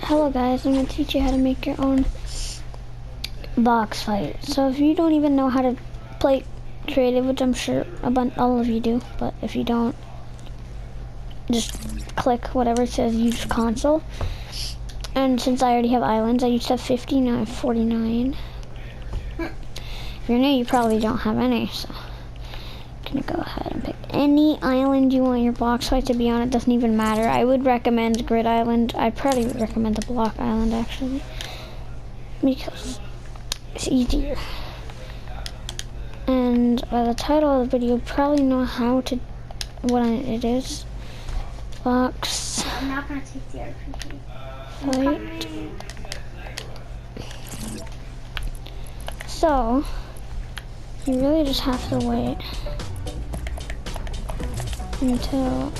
Hello guys, I'm going to teach you how to make your own box fight. So if you don't even know how to play creative, which I'm sure all of you do, but if you don't, just click whatever it says use console. And since I already have islands, I used to have 50, now I have 49. If you're new, you probably don't have any, so I'm going to go ahead and pick any island you want your box fight to be on. It doesn't even matter. I would recommend Grid Island. I probably would recommend the Block Island actually, because it's easier. And by the title of the video, you probably know what it is. Box I'm not gonna take the RPG. fight. So you really just have to wait until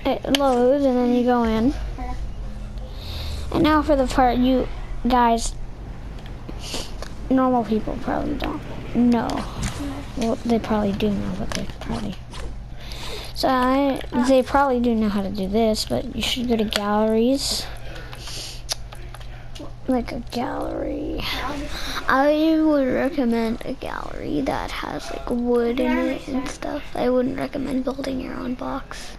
it loads, and then you go in. And now for the part you guys, normal people probably don't know. Well, they probably do know, but they probably. They probably do know how to do this, but you should go to galleries. Like a gallery. I would recommend a gallery that has like wood in it and stuff. I wouldn't recommend building your own box,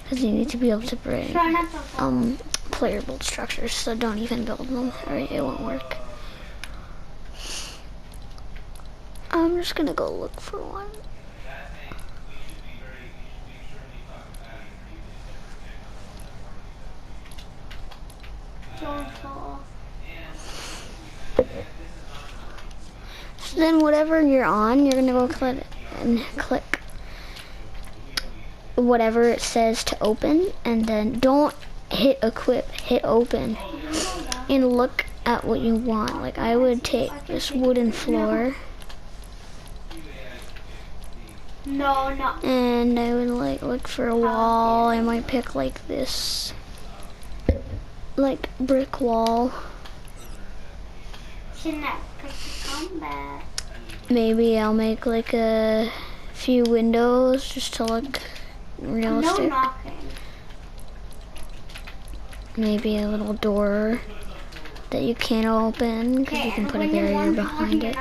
because you need to be able to bring player build structures, so don't even build them or it won't work. I'm just gonna go look for one. So then whatever you're on, you're gonna go click whatever it says to open, and then don't hit equip, hit open, and look at what you want. Like I would take this wooden floor. And I would like look for a wall. I might pick like this, like brick wall. Maybe I'll make like a few windows just to look realistic. Maybe a little door that you can't open because you can put a barrier behind it.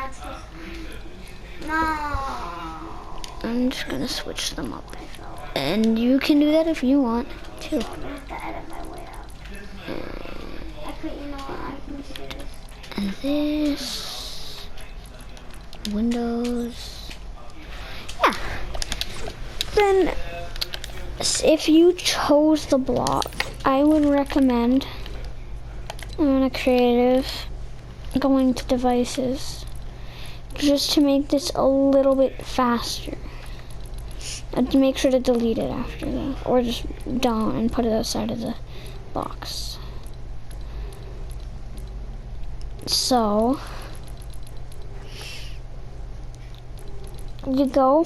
I'm just gonna switch them up, and you can do that if you want to. And this windows, yeah. Then if you chose the block, I would recommend on a creative going to devices just to make this a little bit faster. And to make sure to delete it after that, or just don't and put it outside of the box. So you go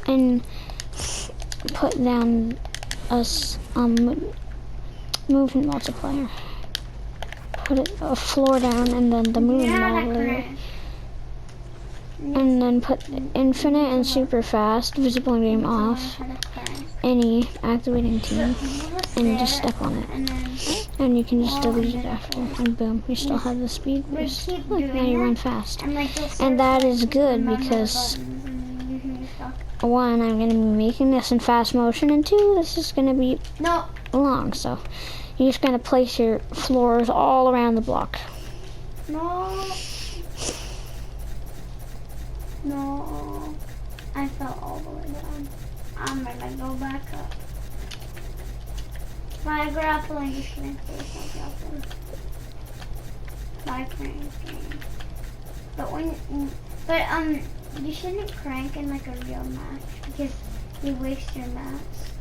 and put down a movement multiplier. Put a floor down, and then the movement multiplier. And then put infinite and super fast, visible in game off, any activating team, and just step on it. And you can just delete it after, and boom, you still have the speed boost. Look, now you run fast. And that is good because, one, I'm going to be making this in fast motion, and two, this is going to be long, so you're just going to place your floors all around the block. No, I fell all the way down. I'm gonna go back up. My grappling is gonna take my grappling. My cranking. But you shouldn't crank in like a real match because you waste your mats.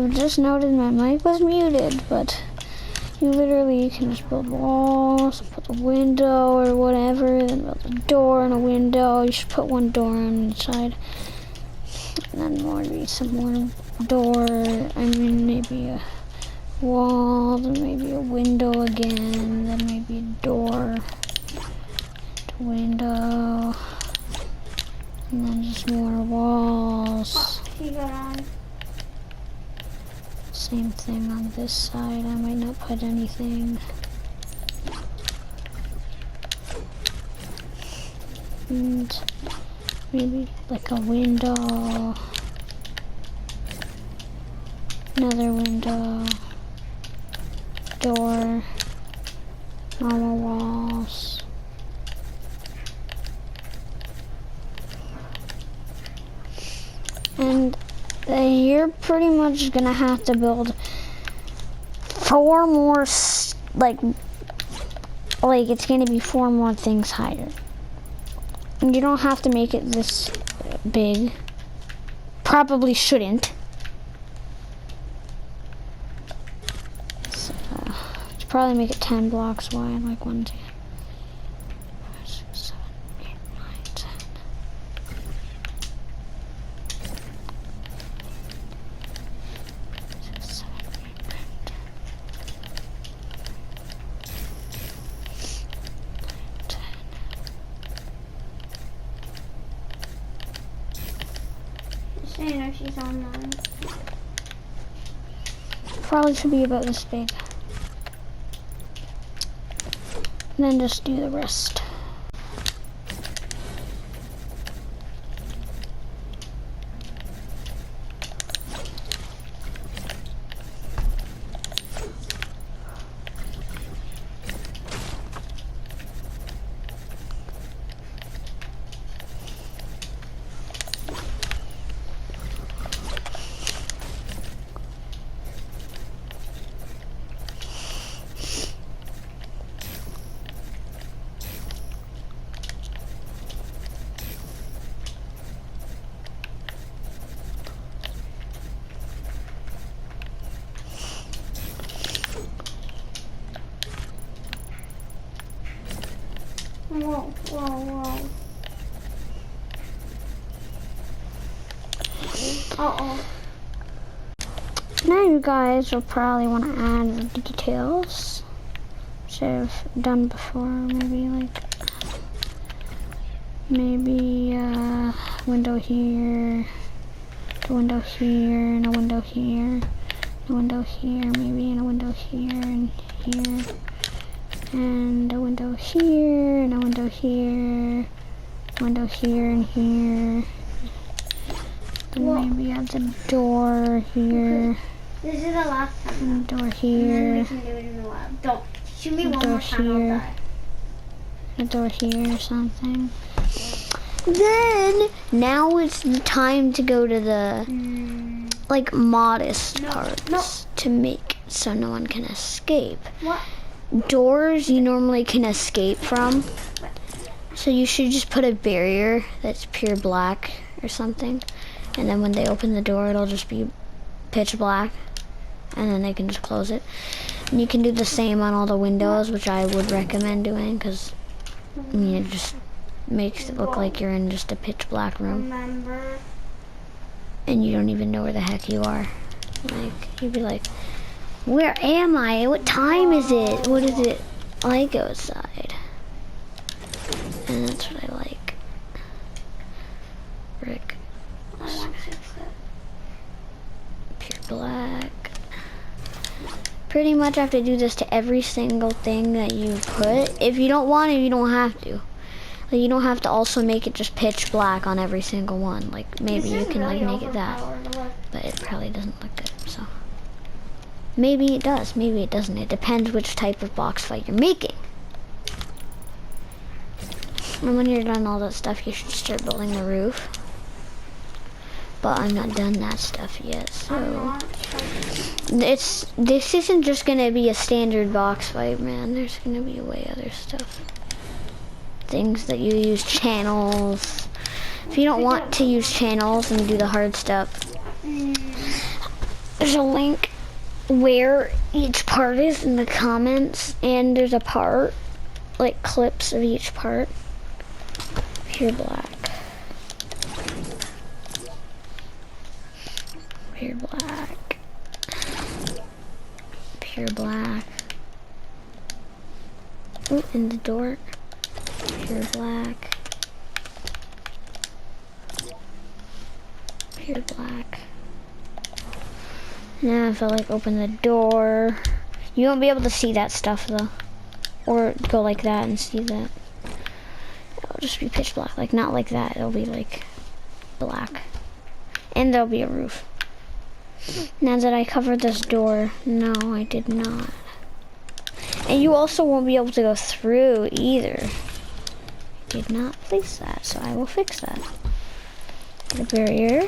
I've just noticed my mic was muted, but you literally can just build walls, put a window or whatever, then build a door and a window. You should put one door on each side. And then maybe some more door, maybe a wall, then maybe a window again, then maybe a door, window, and then just more walls. Same thing on this side. I might not put anything. And maybe like a window, another window, door, normal walls. And you're pretty much gonna have to build 4 more, like it's gonna be 4 more things higher. And you don't have to make it this big. Probably shouldn't. So, probably make it 10 blocks wide, like 1, 2, 5, 6, 7, 8, 9, 10. You know she's online. Probably should be about this big. And then just do the rest. Whoa, whoa, whoa. Uh-oh. Now you guys will probably want to add the details, which I've done before. Maybe a window here, a window here, and a window here, a window here, maybe, and a window here, and here, and a window here, and a window here, window here, and here. And maybe add the door here. This is the last time. Door here. And then we can do it in the lab. Don't. Shoot me one more time, here. I'll die. A door here or something. Then, now it's the time to go to the, like, modest parts to make so no one can escape. What? Doors you normally can escape from. So you should just put a barrier that's pure black or something. And then when they open the door, it'll just be pitch black. And then they can just close it. And you can do the same on all the windows, which I would recommend doing, because, I mean, it just makes it look like you're in just a pitch black room. Remember? And you don't even know where the heck you are. Like, you'd be like, where am I? What time is it? What is it like outside? And that's what I like. Brick. Pure black. Pretty much have to do this to every single thing that you put. If you don't want to, you don't have to. Like, you don't have to also make it just pitch black on every single one. Like, maybe you can like make it that, but it probably doesn't look good. So maybe it does, maybe it doesn't. It depends which type of box fight you're making. And when you're done all that stuff, you should start building the roof. But I'm not done that stuff yet, so this isn't just gonna be a standard box fight, man. There's gonna be way other stuff. Things that you use, channels. If you don't want to use channels and do the hard stuff, there's a link where each part is in the comments, and there's a part, like clips of each part. Pure black. Pure black. Pure black. Ooh, in the door. Pure black. Pure black. Now if I like open the door, you won't be able to see that stuff though. Or go like that and see that. It'll just be pitch black, like not like that, it'll be like black. And there'll be a roof. Now that I covered this door, no, I did not. And you also won't be able to go through either. I did not place that, so I will fix that. The barrier.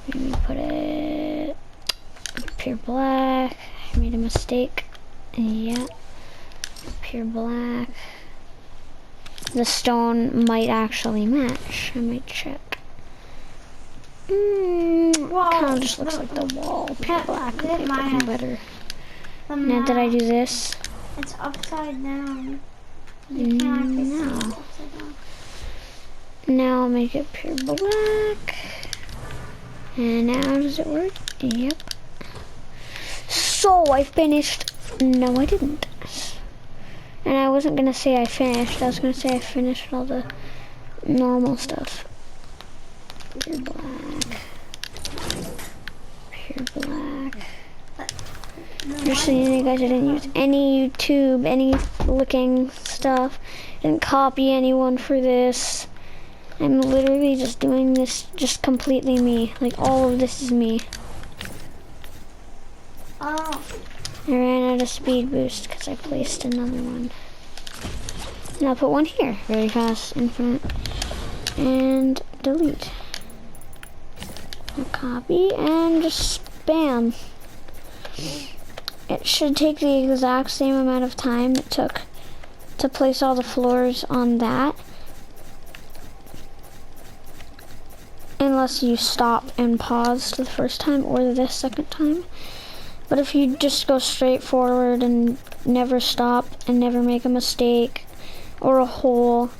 Let me put it pure black. I made a mistake. Yeah. Pure black. The stone might actually match. I might check. Kind of just looks like the wall. Pure black. Okay, looking better. Now did I do this? It's upside down. No. Now I'll make it pure black. And now does it work? Yep. So I finished. No, I didn't. And I wasn't gonna say I finished. I was gonna say I finished all the normal stuff. Pure black. Pure black. Just so you guys, I didn't use any YouTube, any looking stuff. Didn't copy anyone for this. I'm literally just doing this just completely me. Like all of this is me. Oh. I ran out of speed boost because I placed another one. And I'll put one here. Very fast, infinite. And delete. And copy and just spam. It should take the exact same amount of time it took to place all the floors on that. Unless you stop and pause the first time or the second time. But if you just go straight forward and never stop and never make a mistake or a hole,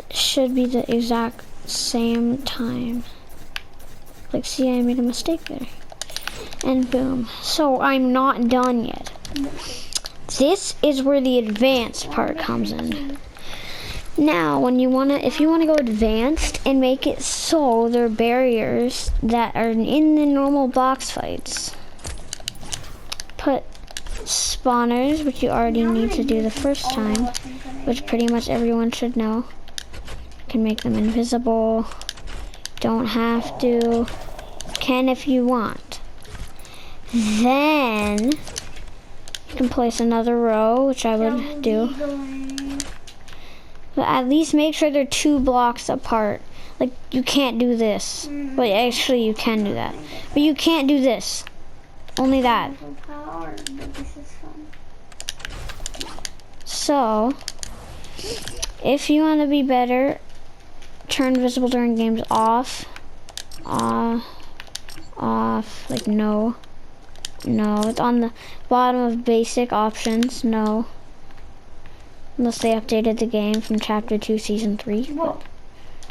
it should be the exact same time. Like, see, I made a mistake there. And boom. So I'm not done yet. This is where the advanced part comes in. Now, when you if you wanna go advanced and make it so there are barriers that are in the normal box fights, put spawners, which you already need to do the first time, which pretty much everyone should know. You can make them invisible. Don't have to. Can if you want. Then you can place another row, which I would do. But at least make sure they're 2 blocks apart. Like, you can't do this. But actually, you can do that. But you can't do this. Only that. So, if you want to be better, turn visible during games off. Off. Like, no. No. It's on the bottom of basic options. No. Unless they updated the game from Chapter 2, Season 3.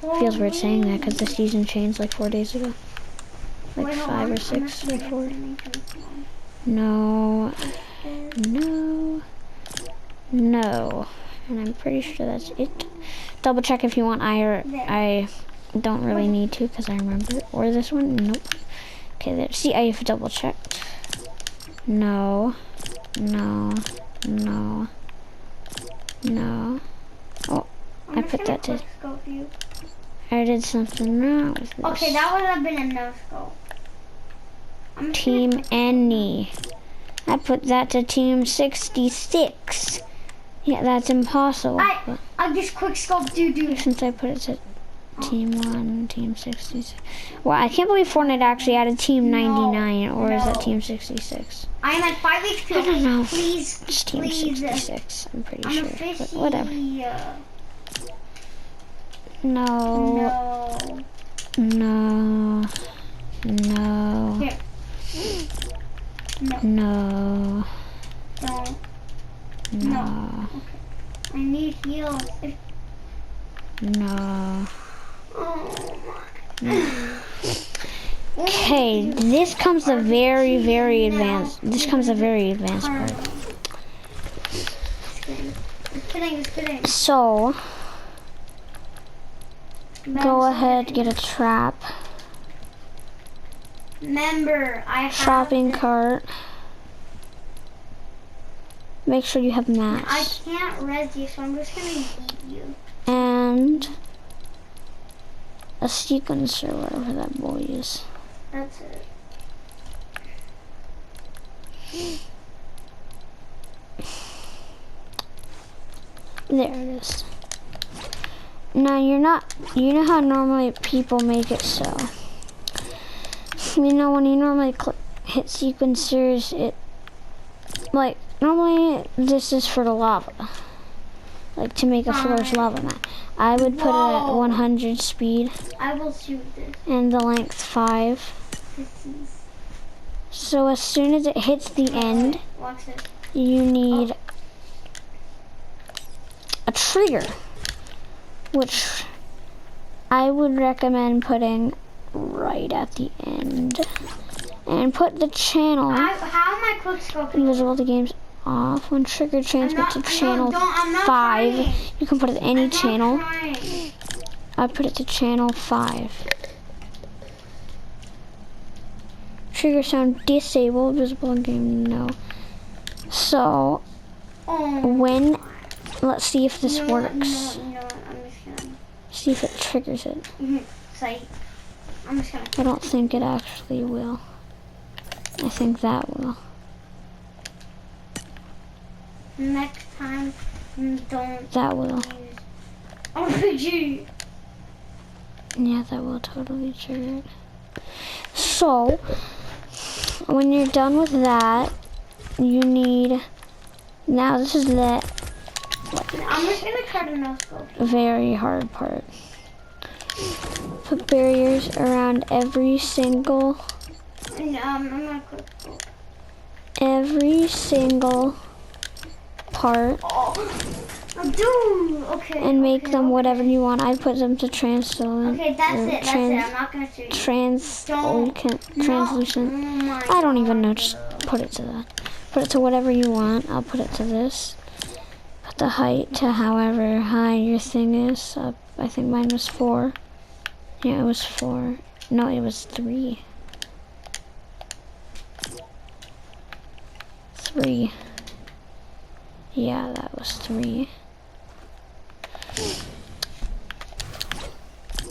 Feels weird saying that because the season changed like 4 days ago. Like 5 or 6 or 4. No. No. No. And I'm pretty sure that's it. Double check if you want I don't really need to because I remember it. Or this one? Nope. Okay, there. See, I have double checked. No. No. No. No. Oh, I put that to. I did something wrong with this. Okay, that would have been a no scope. Team Any. I put that to Team 66. Yeah, that's impossible. I'll just quick scope do. Since I put it to Team 1, Team 66. Well, I can't believe Fortnite actually added Team 99, or is that Team 66? I am at 5 HP. I don't know. Please, it's Team 66, I'm pretty sure. But whatever. No. No. No. Here. No. No. Don't. No. Okay. I need heals. No. Oh my. Okay, this comes a very, very advanced. This comes a very advanced part. Just kidding. So, go ahead, get a trap. Remember, I have Shopping this. cart. Make sure you have I mass. can't res you, so I'm just gonna eat you. And a sequencer, whatever that boy is. That's it. There it is. Now you know how normally people make it so. You know when you normally hit sequencers, it, like, normally this is for the lava. Like to make a floor's lava mat. I would put it at 100 speed. I will shoot this. And the length 5. So as soon as it hits the end, Watch this. you need a trigger, which I would recommend putting right at the end. And put the channel How am I quickscoping? invisible to games off. When trigger transmit to channel 5, trying. you can put it any I'm channel. not trying. I put it to channel 5. Trigger sound disabled, visible in game, no. So, when, let's see if this works. No, I'm just gonna. See if it triggers it. Say, I'm just gonna. I don't think it actually will. I think that will. Next time, don't. That will. Use RPG. Yeah, that will totally trigger it. So, when you're done with that, you need, now this is the I'm just gonna try to no scope. very hard part. Put barriers around every single I'm gonna quick scope. every single part Dude, okay. and make them whatever you want. I put them to translucent. Okay, that's it. I'm not gonna shoot you. Translucent. I don't even know. Just put it to that. Put it to whatever you want. I'll put it to this. Put the height to however high your thing is. I think mine was 4. Yeah, it was 4. No, it was 3. 3. Yeah, that was 3.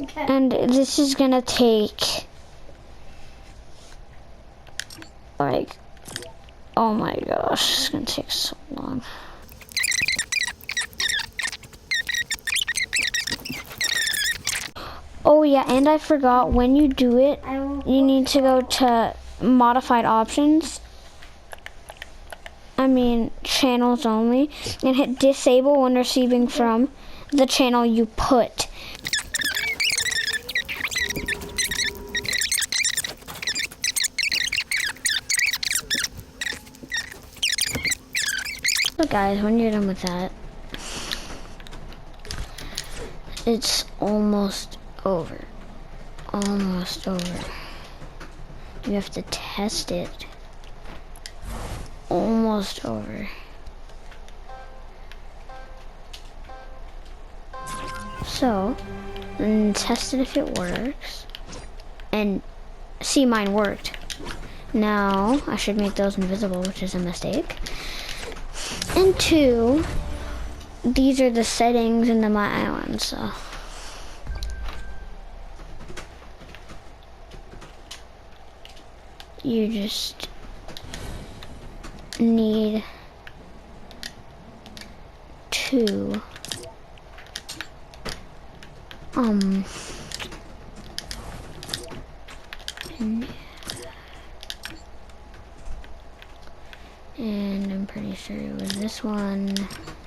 Okay. And this is gonna take, like, oh my gosh, it's gonna take so long. Oh yeah, and I forgot, when you do it, you need to go to modified options. I mean, channels only, and hit disable when receiving from the channel you put. So guys, when you're done with that, it's almost over. Almost over. You have to test it. Almost over. So, then test it if it works. And see, mine worked. Now, I should make those invisible, which is a mistake. And 2, these are the settings in my island, so. You just need to and I'm pretty sure it was this one.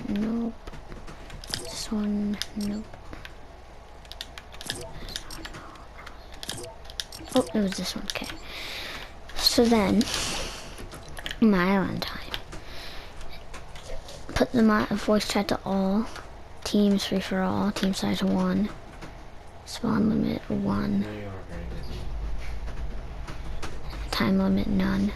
Nope. This one. Nope. Oh, it was this one. Okay. So then, my island time. Put the voice chat to all. Teams free for all. Team size 1. Spawn limit 1. Time limit none.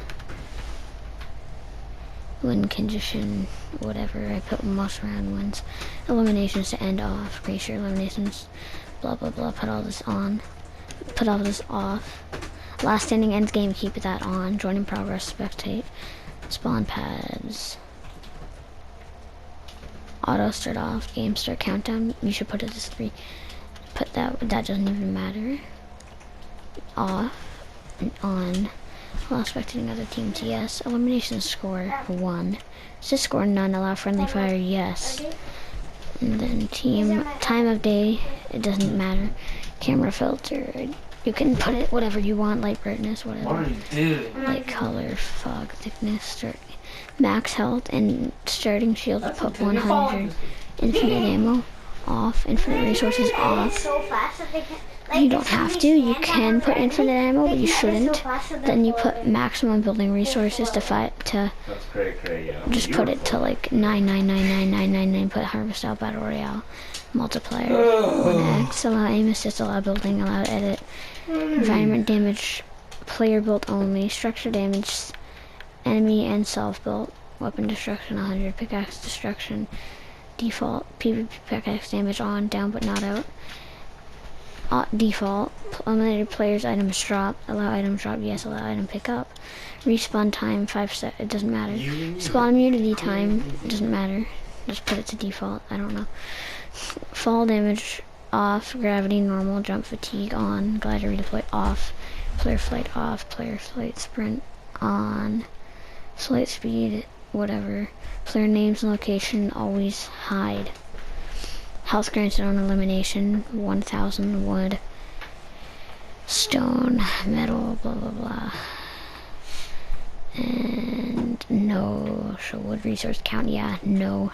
Win condition, whatever. I put most round wins. Eliminations to end off. Create your eliminations. Blah blah blah. Put all this on. Put all this off. Last standing ends game. Keep that on. Join in progress. Spectate. Spawn pads. Auto start off. Game start countdown. You should put it as 3. Put that. That doesn't even matter. Off and on. Allow spectating other teams, yes. Elimination score 1. Assist score none. Allow friendly fire, yes. And then team time of day, it doesn't matter. Camera filter, you can put it whatever you want, light brightness, whatever. What are you doing? Light color, fog thickness, start max health, and starting shield put 100. Infinite ammo off. Infinite resources off. You don't have to. You can put infinite ammo, but you shouldn't. Then you put maximum building resources to fight to. That's cray, yeah. Just put it to like 9999999. Put harvest out battle royale, multiplier 1x. Allow aim assist. Allow building. Allow edit. Environment damage. Player built only. Structure damage. Enemy and self built. Weapon destruction 100. Pickaxe destruction. Default. PvP pickaxe damage on. Down but not out. Default. Eliminated players items drop. Allow items drop, yes. Allow item pick up. Respawn time 5 seconds, it doesn't matter. Spawn immunity time, it doesn't matter. Just put it to default, I don't know. Fall damage off. Gravity normal. Jump fatigue on. Glider redeploy off. Player flight off. Player flight sprint on. Flight speed whatever. Player names and location always hide. Health granted on elimination, 1,000 wood, stone, metal, blah blah blah. And no, show wood resource count, yeah, no.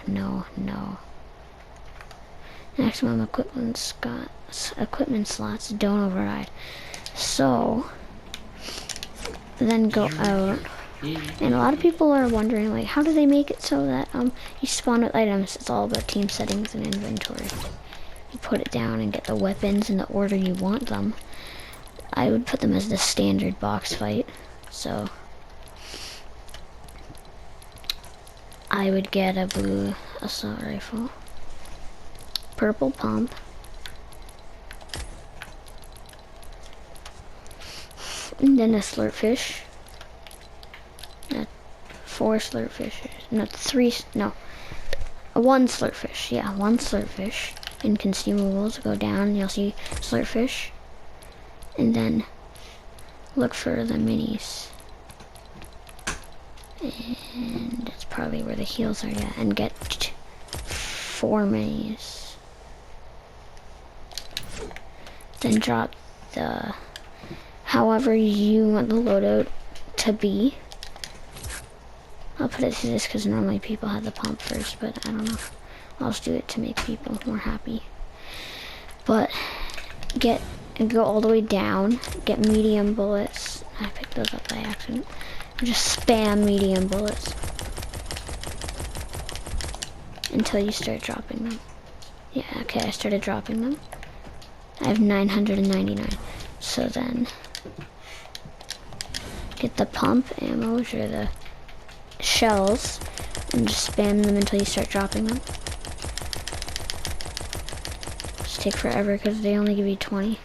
Maximum equipment slots don't override. So, then go out. And a lot of people are wondering, like, how do they make it so that you spawn with items? It's all about team settings and inventory. You put it down and get the weapons in the order you want them. I would put them as the standard box fight. So I would get a blue assault rifle, purple pump, and then a slurpfish. 4 slurpfishes. No, 3. No. 1 slurpfish. Yeah, 1 slurpfish. In consumables, go down. You'll see slurpfish. And then look for the minis. And that's probably where the heals are. Yeah, and get 4 minis. Then drop the however you want the loadout to be. I'll put it to this because normally people have the pump first, but I don't know. I'll just do it to make people more happy. But go all the way down, get medium bullets. I picked those up by accident. Just spam medium bullets until you start dropping them. Yeah, okay, I started dropping them. I have 999. So then get the pump ammo, which are the shells, and just spam them until you start dropping them. Just take forever because they only give you 20.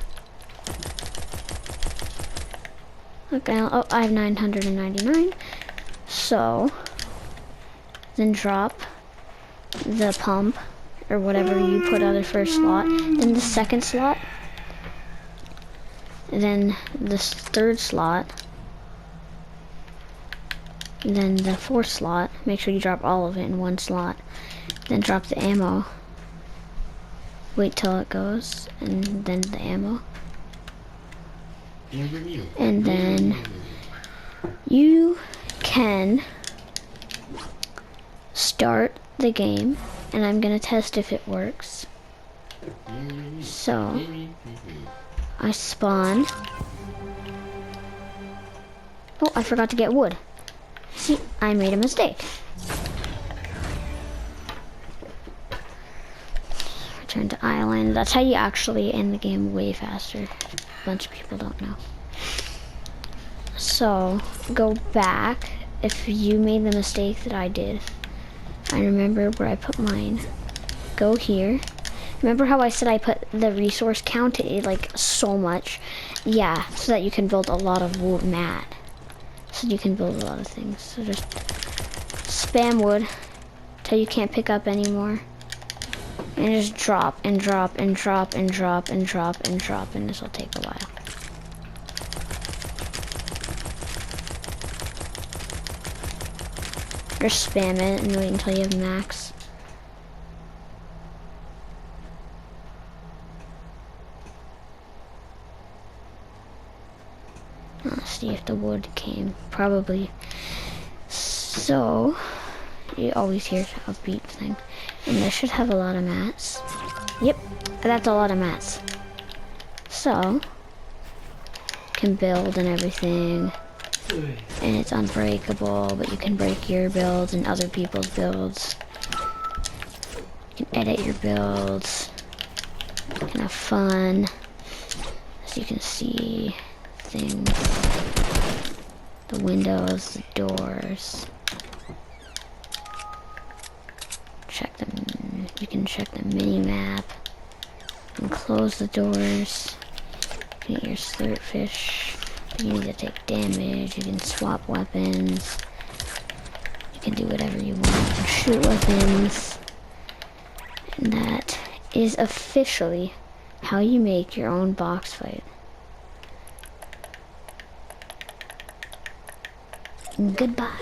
Okay, oh, I have 999. So then drop the pump or whatever you put on the first slot, then the second slot, then this third slot, then the 4th slot. Make sure you drop all of it in 1 slot. Then drop the ammo. Wait till it goes, and then the ammo. And then you can start the game, and I'm gonna test if it works. So I spawn Oh, I forgot to get wood. See, I made a mistake. Return to island. That's how you actually end the game way faster. A bunch of people don't know. So, go back. If you made the mistake that I did, I remember where I put mine. Go here. Remember how I said I put the resource count at like so much? Yeah, so that you can build a lot of wood mat. So you can build a lot of things. So just spam wood till you can't pick up anymore. And just drop and drop and drop and drop and drop and drop, and this will take a while. Just spam it and wait until you have max. Let's see if the wood came. Probably. So, you always hear a beep thing. And this should have a lot of mats. Yep, that's a lot of mats. So, can build and everything. And it's unbreakable, but you can break your builds and other people's builds. You can edit your builds. You can have fun. As you can see, things. The windows, the doors. Check them. You can check the mini map. And close the doors. You can get your slurp fish. You need to take damage. You can swap weapons. You can do whatever you want. You can shoot weapons. And that is officially how you make your own box fight. Goodbye.